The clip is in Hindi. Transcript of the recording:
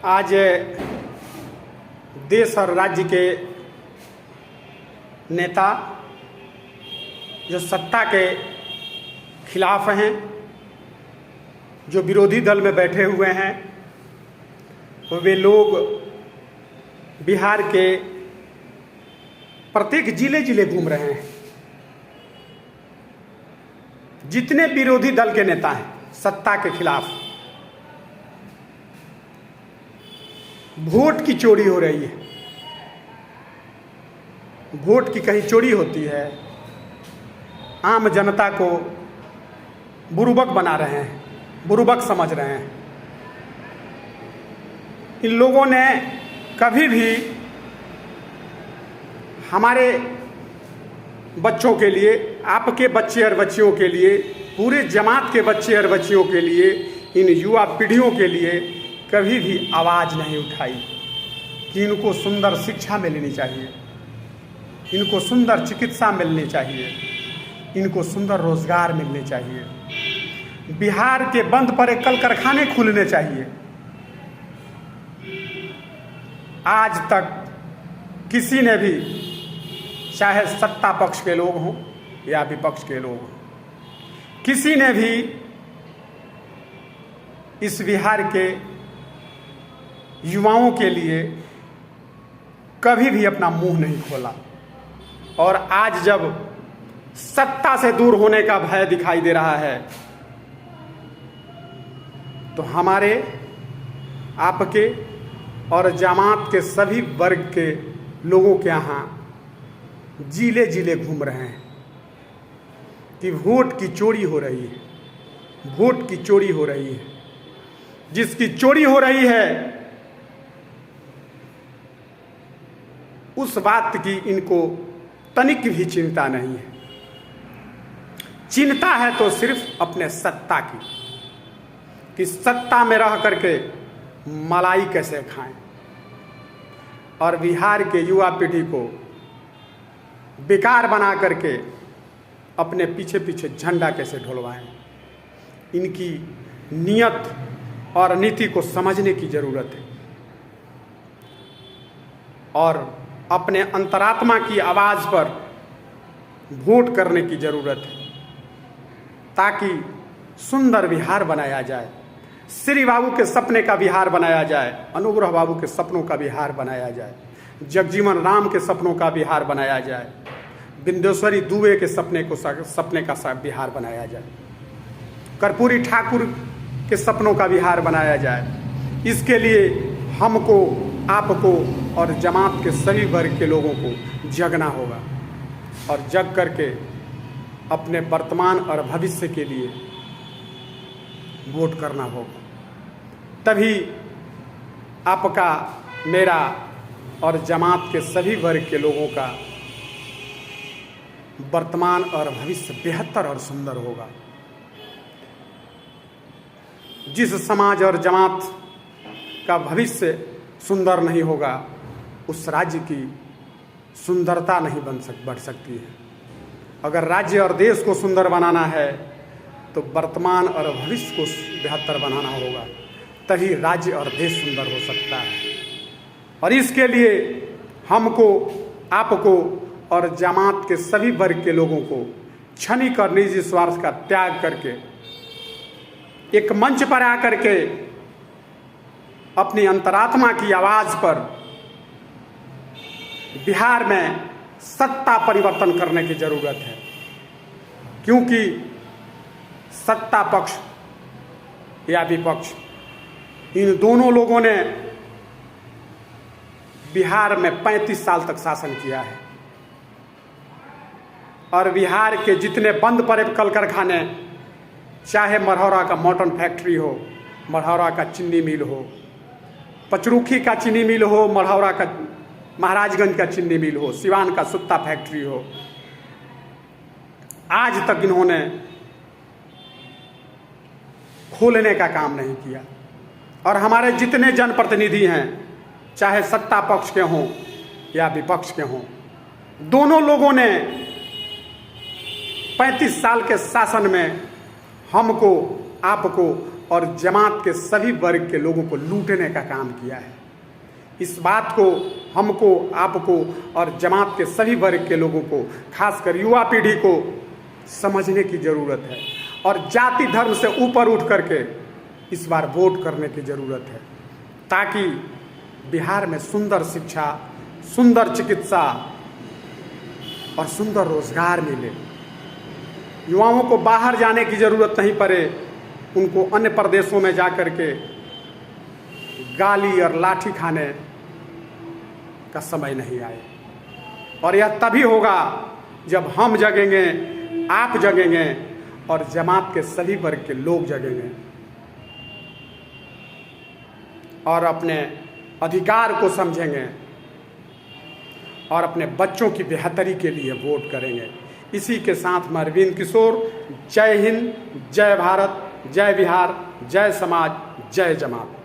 आज देश और राज्य के नेता जो सत्ता के खिलाफ हैं, जो विरोधी दल में बैठे हुए हैं, वे लोग बिहार के प्रत्येक जिले जिले घूम रहे हैं। जितने विरोधी दल के नेता हैं सत्ता के खिलाफ, वोट की चोरी हो रही है। वोट की कहीं चोरी होती है, आम जनता को बुरुबक बना रहे हैं, बुरुबक समझ रहे हैं। इन लोगों ने कभी भी हमारे बच्चों के लिए, आपके बच्चे और बच्चियों के लिए, पूरे जमात के बच्चे और बच्चियों के लिए, इन युवा पीढ़ियों के लिए कभी भी आवाज़ नहीं उठाई कि इनको सुंदर शिक्षा मिलनी चाहिए, इनको सुंदर चिकित्सा मिलनी चाहिए, इनको सुंदर रोजगार मिलने चाहिए, बिहार के बंद पड़े कल कारखाने खुलने चाहिए। आज तक किसी ने भी, चाहे सत्ता पक्ष के लोग हों या विपक्ष के लोग हों, किसी ने भी इस बिहार के युवाओं के लिए कभी भी अपना मुंह नहीं खोला। और आज जब सत्ता से दूर होने का भय दिखाई दे रहा है, तो हमारे, आपके और जमात के सभी वर्ग के लोगों के यहाँ जिले जिले घूम रहे हैं कि वोट की चोरी हो रही है, वोट की चोरी हो रही है। जिसकी चोरी हो रही है उस बात की इनको तनिक भी चिंता नहीं है। चिंता है तो सिर्फ अपने सत्ता की, कि सत्ता में रह करके मलाई कैसे खाएं और बिहार के युवा पीढ़ी को बेकार बना करके अपने पीछे पीछे झंडा कैसे ढुलवाएं। इनकी नियत और नीति को समझने की जरूरत है और अपने अंतरात्मा की आवाज़ पर वोट करने की ज़रूरत है, ताकि सुंदर बिहार बनाया जाए, श्री बाबू के सपने का बिहार बनाया जाए, अनुग्रह बाबू के सपनों का बिहार बनाया जाए, जगजीवन राम के सपनों का बिहार बनाया जाए, बिंदेश्वरी दुबे के सपने का बिहार बनाया जाए, कर्पूरी ठाकुर के सपनों का बिहार बनाया जाए। इसके लिए हमको, आपको और जमात के सभी वर्ग के लोगों को जगना होगा और जग करके अपने वर्तमान और भविष्य के लिए वोट करना होगा। तभी आपका, मेरा और जमात के सभी वर्ग के लोगों का वर्तमान और भविष्य बेहतर और सुंदर होगा। जिस समाज और जमात का भविष्य सुंदर नहीं होगा, उस राज्य की सुंदरता नहीं बढ़ सकती है। अगर राज्य और देश को सुंदर बनाना है तो वर्तमान और भविष्य को बेहतर बनाना होगा, तभी राज्य और देश सुंदर हो सकता है। और इसके लिए हमको, आपको और जमात के सभी वर्ग के लोगों को क्षणिक और निजी स्वार्थ का त्याग करके एक मंच पर आकर के अपनी अंतरात्मा की आवाज पर बिहार में सत्ता परिवर्तन करने की जरूरत है। क्योंकि सत्ता पक्ष या विपक्ष, इन दोनों लोगों ने बिहार में 35 साल तक शासन किया है और बिहार के जितने बंद पड़े कल कारखाने, चाहे मढ़ौरा का मॉटन फैक्ट्री हो, मढ़ौरा का चीनी मिल हो, पचरुखी का चीनी मिल हो, मढ़ौरा का, महाराजगंज का चीनी मिल हो, सिवान का सुत्ता फैक्ट्री हो, आज तक इन्होंने खोलने का काम नहीं किया। और हमारे जितने जनप्रतिनिधि हैं, चाहे सत्ता पक्ष के हों या विपक्ष के हों, दोनों लोगों ने 35 साल के शासन में हमको, आपको और जमात के सभी वर्ग के लोगों को लूटने का काम किया है। इस बात को हमको, आपको और जमात के सभी वर्ग के लोगों को, खासकर युवा पीढ़ी को समझने की ज़रूरत है और जाति धर्म से ऊपर उठ करके इस बार वोट करने की ज़रूरत है, ताकि बिहार में सुंदर शिक्षा, सुंदर चिकित्सा और सुंदर रोजगार मिले। युवाओं को बाहर जाने की ज़रूरत नहीं पड़े, उनको अन्य प्रदेशों में जा कर के गाली और लाठी खाने का समय नहीं आए। और यह तभी होगा जब हम जगेंगे, आप जगेंगे और जमात के सभी वर्ग के लोग जगेंगे और अपने अधिकार को समझेंगे और अपने बच्चों की बेहतरी के लिए वोट करेंगे। इसी के साथ मैं अरविंद किशोर, जय हिंद, जय भारत, जय बिहार, जय समाज, जय जमात।